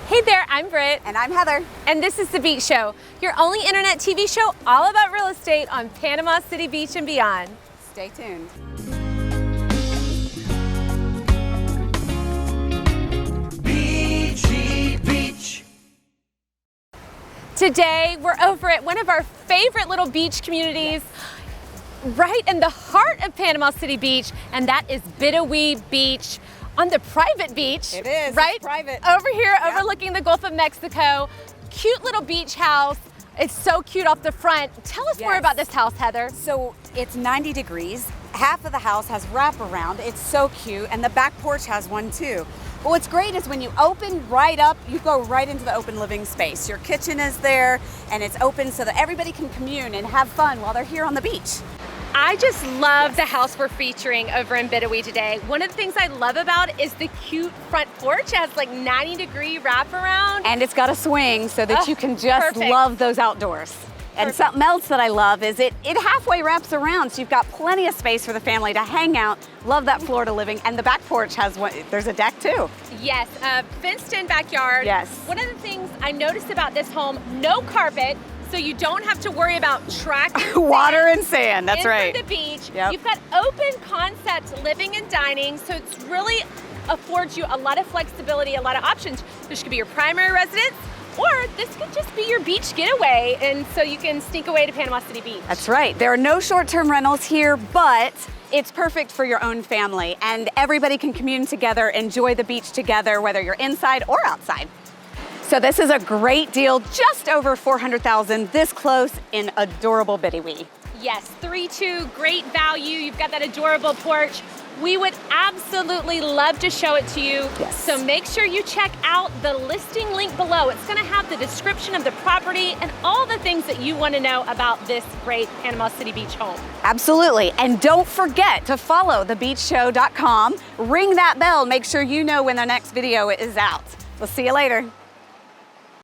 Hey there, I'm Britt. And I'm Heather. And this is The Beach Show, your only internet TV show all about real estate on Panama City Beach and beyond. Stay tuned. Beachy Beach. Today, we're over at one of our favorite little beach communities, right in the heart of Panama City Beach, and that is Bidawee Beach. On the private beach. It is, right? It's private. Over here, overlooking the Gulf of Mexico. Cute little beach house. It's so cute off the front. Tell us more about this house, Heather. So it's 90 degrees. Half of the house has wraparound. It's so cute. And the back porch has one too. But what's great is when you open right up, you go right into the open living space. Your kitchen is there and it's open so that everybody can commune and have fun while they're here on the beach. I just love the house we're featuring over in Bidawee today. One of the things I love about it is the cute front porch. It has like 90-degree wraparound. And it's got a swing so that you can just perfect. love those outdoors. And something else that I love is it halfway wraps around, so you've got plenty of space for the family to hang out. Love that Florida living. And the back porch has one, there's a deck too. Yes, fenced-in backyard. Yes. One of the things I noticed about this home, no carpet, so you don't have to worry about tracking water and sand, that's right. From the beach. Yep. You've got open concept living and dining, so it's really affords you a lot of flexibility, a lot of options. This could be your primary residence, or this could just be your beach getaway, and so you can sneak away to Panama City Beach. That's right. There are no short-term rentals here, but it's perfect for your own family, and everybody can commune together, enjoy the beach together, whether you're inside or outside. So this is a great deal, just over $400,000, this close in adorable Bidawee. Yes, 3-2, great value. You've got that adorable porch. We would absolutely love to show it to you. Yes. So make sure you check out the listing link below. It's gonna have the description of the property and all the things that you wanna know about this great Panama City Beach home. Absolutely, and don't forget to follow thebeachshow.com, ring that bell, make sure you know when the next video is out. We'll see you later.